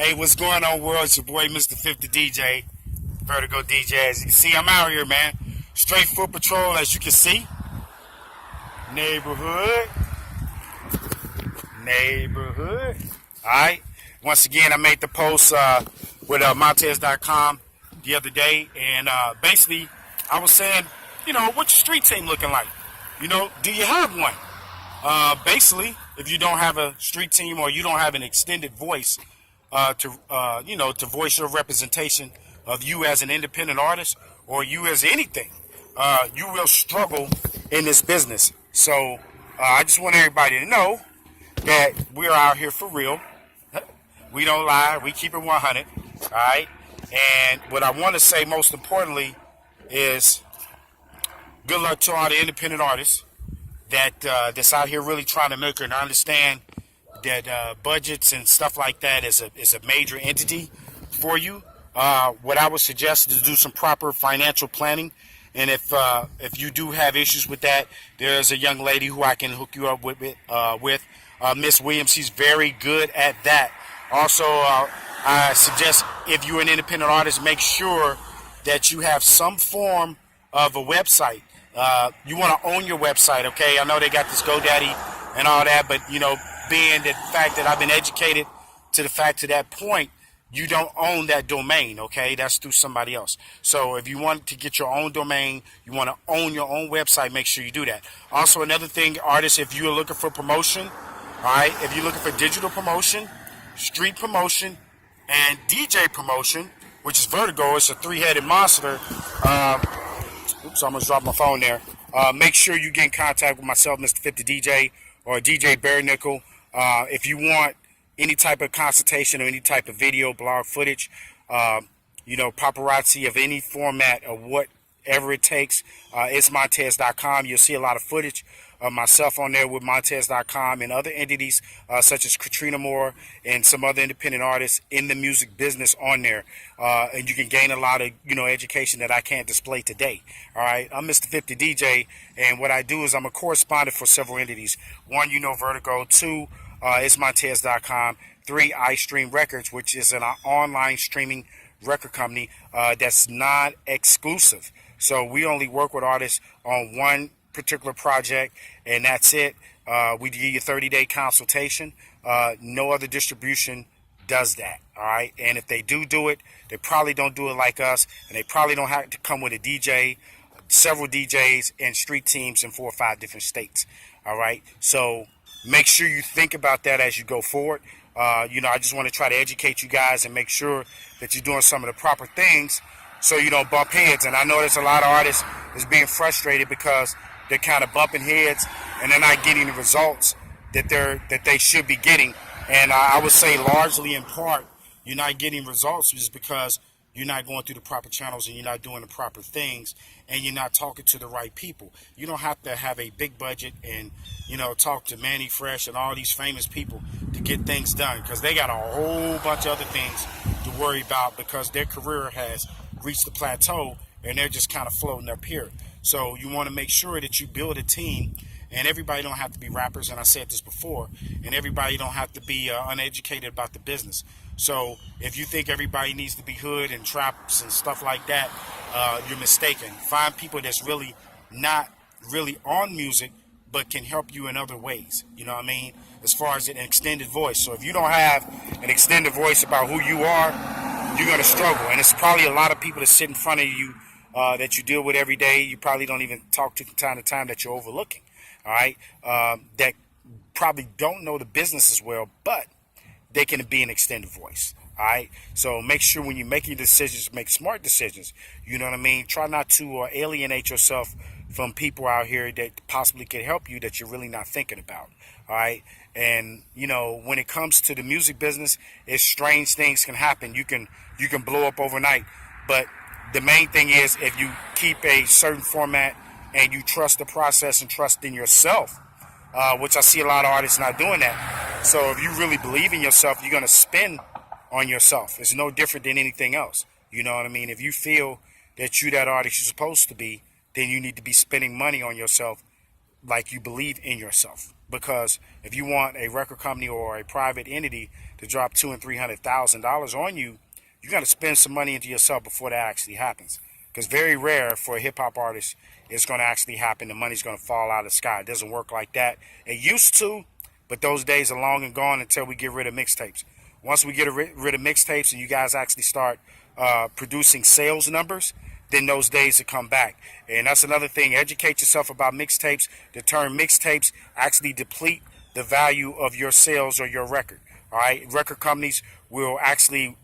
Hey, what's going on, world? It's your boy, Mr. 50 DJ, Vertigo DJ. As you can see, I'm out here, man. Straight foot patrol, as you can see. Neighborhood. Alright. Once again, I made the post with Montez.com the other day. And basically, I was saying, what's your street team looking like? Do you have one? Basically, if you don't have a street team or you don't have an extended voice to voice your representation of you as an independent artist or you as anything, you will struggle in this business. So I just want everybody to know that we're out here for real. We don't lie. We keep it 100. All right. And what I want to say most importantly is good luck to all the independent artists that's out here really trying to make it. And I understand that budgets and stuff like that is a major entity for you. What I would suggest is to do some proper financial planning. And if you do have issues with that, there's a young lady who I can hook you up with Miss Williams. She's very good at that. Also, I suggest if you're an independent artist, make sure that you have some form of a website. You want to own your website, okay? I know they got this GoDaddy and all that, but being the fact that I've been educated to the fact to that point, you don't own that domain, okay? That's through somebody else. So if you want to get your own domain, you want to own your own website, make sure you do that. Also, another thing, artists, if you're looking for promotion, all right, if you're looking for digital promotion, street promotion, and DJ promotion, which is Vertigo, it's a three-headed monster. Oops, I almost dropped my phone there. Make sure you get in contact with myself, Mr. 50 DJ, or DJ Bare Nickel. If you want any type of consultation or any type of video, blog footage, paparazzi of any format or whatever it takes, it's Montez.com. You'll see a lot of footage of myself on there with Montez.com and other entities such as Katrina Moore and some other independent artists in the music business on there. And you can gain a lot of, education that I can't display today. All right. I'm Mr. 50 DJ. And what I do is I'm a correspondent for several entities. One, Vertigo. Two, it's Montez.com. Three, iStream Records, which is an online streaming record company that's non-exclusive. So we only work with artists on one particular project, and that's it. We give you a 30-day consultation. No other distribution does that. All right. And if they do it, they probably don't do it like us, and they probably don't have to come with a DJ, several DJs, and street teams in 4 or 5 different states. All right. So make sure you think about that as you go forward. I just want to try to educate you guys and make sure that you're doing some of the proper things so you don't bump heads. And I know there's a lot of artists that's being frustrated because they're kind of bumping heads and they're not getting the results that they should be getting. And I would say largely in part, you're not getting results just because you're not going through the proper channels and you're not doing the proper things and you're not talking to the right people. You don't have to have a big budget and, talk to Manny Fresh and all these famous people to get things done, because they got a whole bunch of other things to worry about because their career has reached the plateau and they're just kind of floating up here. So you want to make sure that you build a team, and everybody don't have to be rappers, and I said this before, and everybody don't have to be uneducated about the business. So if you think everybody needs to be hood and traps and stuff like that, you're mistaken. Find people that's really not really on music but can help you in other ways. You know what I mean? As far as an extended voice. So if you don't have an extended voice about who you are, you're going to struggle. And it's probably a lot of people that sit in front of you that you deal with every day. You probably don't even talk to from time to time that you're overlooking. All right? That probably don't know the business as well, but they can be an extended voice. All right. So make sure when you're making decisions, make smart decisions. You know what I mean? Try not to alienate yourself from people out here that possibly can help you that you're really not thinking about. All right. And, when it comes to the music business, it's strange things can happen. You can blow up overnight. But the main thing is if you keep a certain format and you trust the process and trust in yourself, which I see a lot of artists not doing that. So if you really believe in yourself, you're going to spend on yourself. It's no different than anything else. You know what I mean? If you feel that you that artist you're supposed to be, then you need to be spending money on yourself like you believe in yourself. because if you want a record company or a private entity to drop $200,000 and $300,000 on you, you got to spend some money into yourself before that actually happens. Because very rare for a hip hop artist it's going to actually happen. The money's going to fall out of the sky. It doesn't work like that. It used to, but those days are long and gone until we get rid of mixtapes. Once we get rid of mixtapes and you guys actually start producing sales numbers, then those days will come back. And that's another thing. Educate yourself about mixtapes. The term mixtapes actually deplete the value of your sales or your record. All right, record companies will actually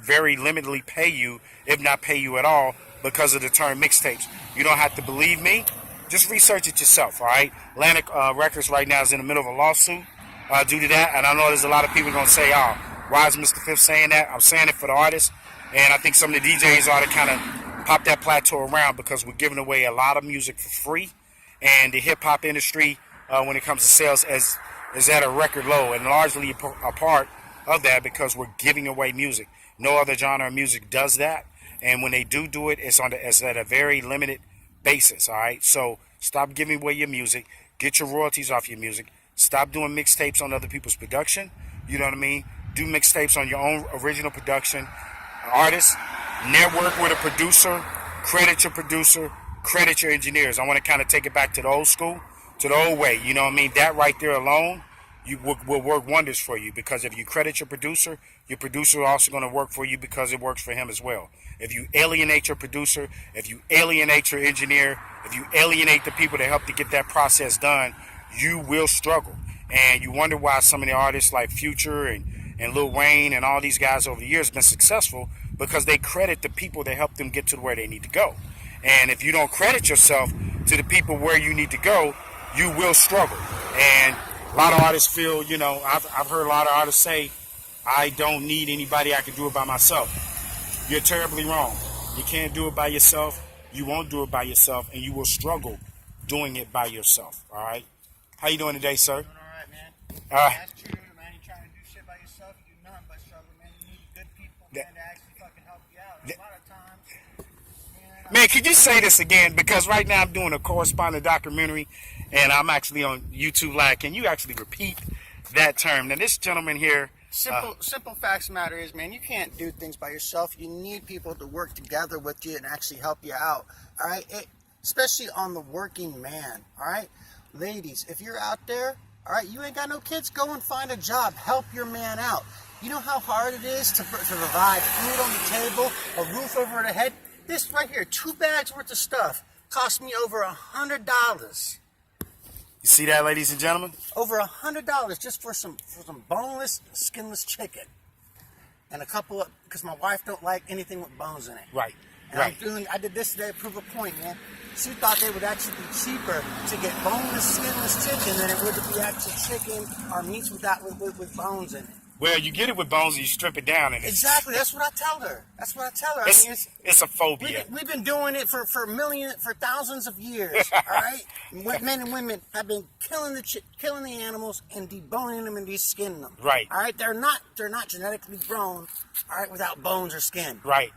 very limitedly pay you, if not pay you at all, because of the term mixtapes. You don't have to believe me. Just research it yourself, all right? Atlantic Records right now is in the middle of a lawsuit due to that, and I know there's a lot of people going to say, oh, why is Mr. Fifth saying that? I'm saying it for the artists, and I think some of the DJs ought to kind of pop that plateau around because we're giving away a lot of music for free, and the hip-hop industry, when it comes to sales, is at a record low, and largely a part of that because we're giving away music. No other genre of music does that, and when they do it, it's at a very limited basis, all right? So stop giving away your music. Get your royalties off your music. Stop doing mixtapes on other people's production. You know what I mean? Do mixtapes on your own original production. Artists, network with a producer, credit your producer, credit your engineers. I want to kind of take it back to the old school, to the old way. You know what I mean? That right there alone will work wonders for you, because if you credit your producer is also going to work for you because it works for him as well. If you alienate your producer, if you alienate your engineer, if you alienate the people that help to get that process done, you will struggle. And you wonder why some of the artists like Future and Lil Wayne and all these guys over the years have been successful, because they credit the people that help them get to where they need to go. And if you don't credit yourself to the people where you need to go, you will struggle. And a lot of artists feel, you know, I've heard a lot of artists say, I don't need anybody, I can do it by myself. You're terribly wrong. You can't do it by yourself. You won't do it by yourself, and you will struggle doing it by yourself. All right? How you doing today, sir? Doing all right, man. All right. That's true, man. You trying to do shit by yourself, you do nothing but struggle, man. You need good people, man, to actually fucking help you out. A lot of times, Man, could you say this again? Because right now I'm doing a correspondent documentary, and I'm actually on YouTube Live. Can you actually repeat that term? Now, this gentleman here... Simple facts of the matter is, man, you can't do things by yourself. You need people to work together with you and actually help you out, all right? Especially on the working man, all right? Ladies, if you're out there, all right, you ain't got no kids, go and find a job. Help your man out. You know how hard it is to provide food on the table, a roof over the head? This right here, 2 bags worth of stuff, cost me over $100. You see that, ladies and gentlemen? Over $100 just for some boneless, skinless chicken, and a couple of, because my wife don't like anything with bones in it. Right. And Right. I did this today to prove a point, man. She thought they would actually be cheaper to get boneless, skinless chicken than it would to be actual chicken or meats with bones in it. Well, you get it with bones and you strip it down, and Exactly. That's what I tell her. it's a phobia. We've been doing it for thousands of years. All right, men and women have been killing the animals and deboning them and deskinning them. Right. All right. They're not genetically grown. All right, without bones or skin. Right.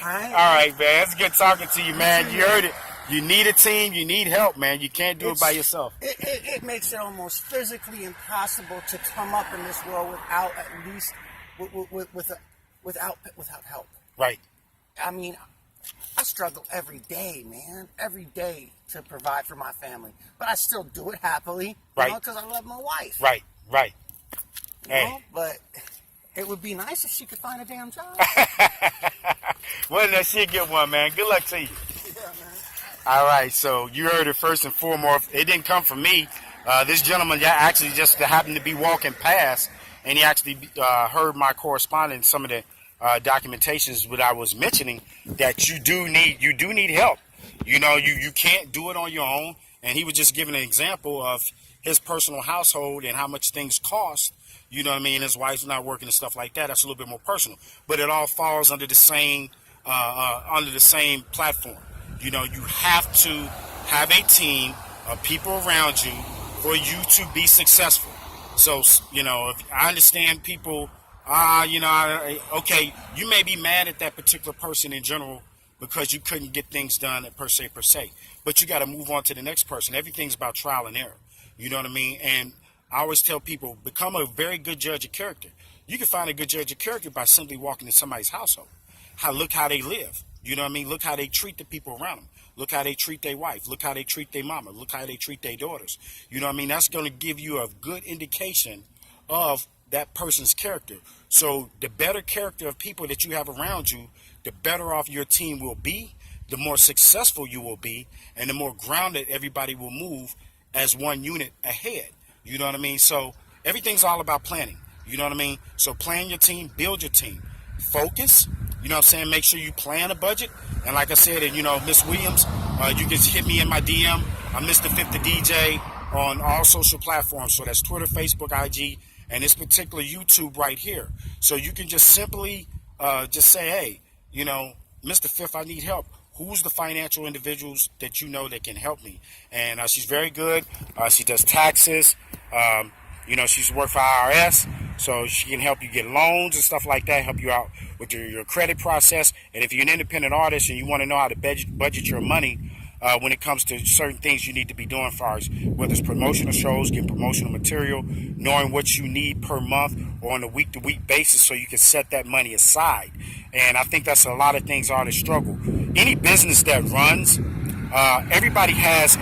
All right. All right, man. It's good talking to you, man. You heard it. You need a team. You need help, man. You can't do it by yourself. It makes it almost physically impossible to come up in this world without at least without help. Right. I mean, I struggle every day, man. Every day to provide for my family, but I still do it happily, Right. because I love my wife. Right. Right. You Hey. know? But it would be nice if she could find a damn job. Well, then she'll get one, man. Good luck to you. Yeah, man. All right, so you heard it first and foremost. It didn't come from me. This gentleman actually just happened to be walking past, and he actually heard my correspondence, some of the documentations that I was mentioning, that you do need help. You know, you can't do it on your own. And he was just giving an example of his personal household and how much things cost. You know what I mean? His wife's not working and stuff like that. That's a little bit more personal, but it all falls under the same platform. You know, you have to have a team of people around you for you to be successful. So, you know, if I understand people, okay, you may be mad at that particular person in general because you couldn't get things done per se. But you got to move on to the next person. Everything's about trial and error. You know what I mean? And I always tell people, become a very good judge of character. You can find a good judge of character by simply walking in somebody's household. Look how they live. You know what I mean? Look how they treat the people around them. Look how they treat their wife. Look how they treat their mama. Look how they treat their daughters. You know what I mean? That's going to give you a good indication of that person's character. So the better character of people that you have around you, the better off your team will be, the more successful you will be, and the more grounded everybody will move as one unit ahead. You know what I mean? So everything's all about planning. You know what I mean? So plan your team, build your team, focus. You know what I'm saying? Make sure you plan a budget. And like I said, and you know, Miss Williams, you can hit me in my DM. I'm Mr. 50 DJ on all social platforms. So that's Twitter, Facebook, IG, and this particular YouTube right here. So you can just simply just say, hey, you know, Mr. Fifth, I need help. Who's the financial individuals that you know that can help me? And she's very good. She does taxes. You know, she's worked for IRS, so she can help you get loans and stuff like that, help you out with your credit process. And if you're an independent artist and you want to know how to budget your money when it comes to certain things you need to be doing, as far as whether it's promotional shows, getting promotional material, knowing what you need per month or on a week-to-week basis so you can set that money aside. And I think that's a lot of things artists struggle. Any business that runs, everybody has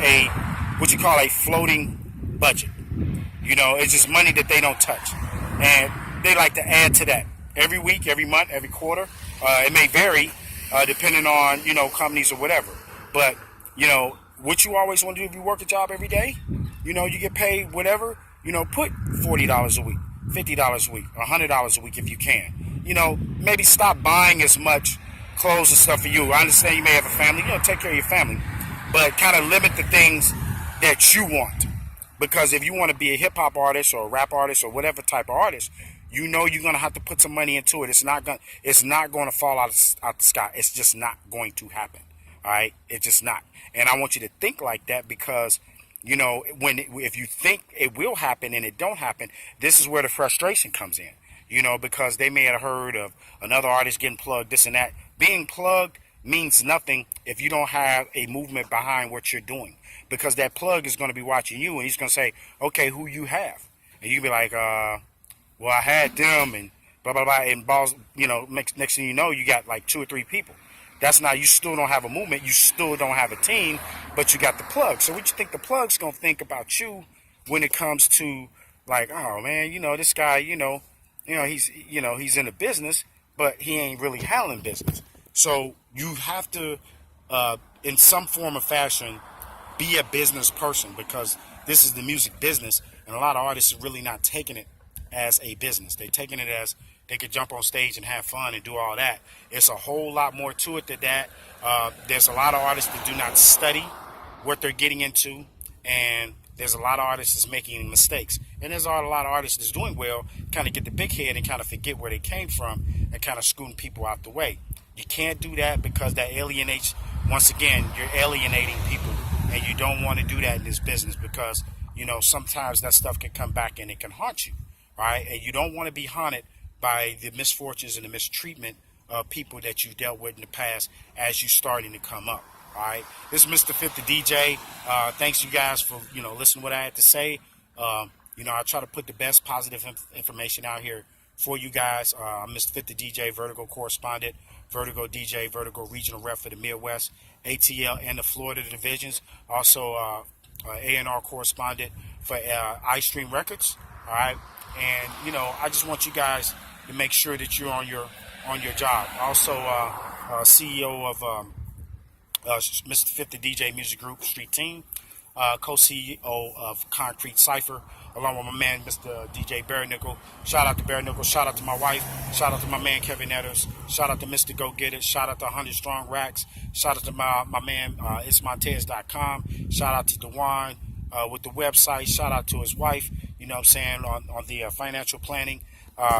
what you call a floating budget. You know, it's just money that they don't touch. And they like to add to that every week, every month, every quarter. It may vary depending on, you know, companies or whatever. But, you know, what you always want to do if you work a job every day, you know, you get paid whatever, you know, put $40 a week, $50 a week, $100 a week if you can. You know, maybe stop buying as much clothes and stuff for you. I understand you may have a family, you know, take care of your family. But kind of limit the things that you want. Because if you want to be a hip-hop artist or a rap artist or whatever type of artist, you know you're going to have to put some money into it. It's not going to fall out the sky. It's just not going to happen. All right? It's just not. And I want you to think like that because, you know, if you think it will happen and it don't happen, this is where the frustration comes in. You know, because they may have heard of another artist getting plugged, this and that. Being plugged means nothing if you don't have a movement behind what you're doing. Because that plug is going to be watching you and he's going to say, okay, who you have? And you be like, well, I had them and blah, blah, blah. And balls, you know, next thing you know, you got like 2 or 3 people. That's not, you still don't have a movement. You still don't have a team, but you got the plug. So what you think the plug's going to think about you when it comes to like, oh man, you know, this guy, you know, he's in the business, but he ain't really handling business. So you have to, in some form or fashion, be a business person because this is the music business and a lot of artists are really not taking it as a business. They're taking it as they could jump on stage and have fun and do all that. It's a whole lot more to it than that. There's a lot of artists that do not study what they're getting into, and there's a lot of artists that's making mistakes. And there's a lot of artists that's doing well, kind of get the big head and kind of forget where they came from and kind of scooting people out the way. You can't do that because that alienates, once again, you're alienating people. And you don't want to do that in this business because, you know, sometimes that stuff can come back and it can haunt you, right? And you don't want to be haunted by the misfortunes and the mistreatment of people that you've dealt with in the past as you're starting to come up, all right? This is Mr. 50 DJ. Thanks, you guys, for, you know, listening to what I had to say. You know, I try to put the best positive information out here for you guys. I'm Mr. 50 DJ, Vertigo correspondent, Vertigo DJ, Vertigo regional rep for the Midwest, ATL and the Florida divisions. Also, A&R correspondent for iStream Records. All right, and you know, I just want you guys to make sure that you're on your job. Also, CEO of Mr. 50 DJ Music Group Street Team, co-CEO of Concrete Cypher, along with my man, Mr. DJ Barry Nickel. Shout out to Barry Nickel. Shout out to my wife. Shout out to my man, Kevin Netters. Shout out to Mr. Go Get It. Shout out to 100 Strong Racks. Shout out to my man, itsmontez.com. Shout out to Dewan with the website. Shout out to his wife, you know what I'm saying, on the financial planning.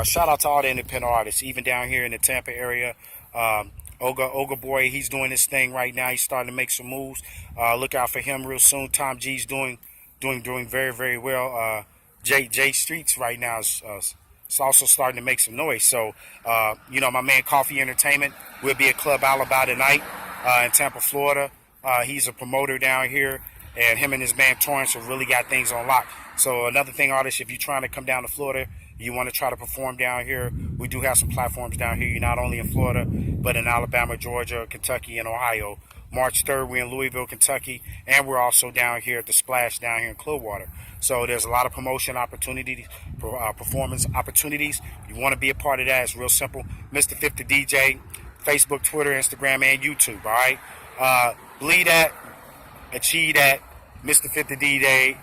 Shout out to all the independent artists, even down here in the Tampa area. Oga Boy, he's doing his thing right now. He's starting to make some moves. Look out for him real soon. Tom G's doing very, very well. J Streets right now is also starting to make some noise. So, you know, my man Coffee Entertainment will be at Club Alibi tonight. in Tampa, Florida. He's a promoter down here, and him and his man Torrance have really got things on lock. So another thing, artists, if you're trying to come down to Florida, you want to try to perform down here, we do have some platforms down here. You're not only in Florida, but in Alabama, Georgia, Kentucky, and Ohio. March 3rd, we're in Louisville, Kentucky, and we're also down here at the Splash down here in Clearwater. So there's a lot of promotion opportunities, performance opportunities. You want to be a part of that, it's real simple. Mr. 50 DJ, Facebook, Twitter, Instagram, and YouTube, all right? Believe that, achieve that, Mr. 50 DJ.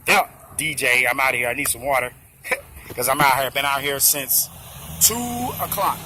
Yeah, DJ, I'm out of here. I need some water because I'm out here. Been out here since 2 o'clock.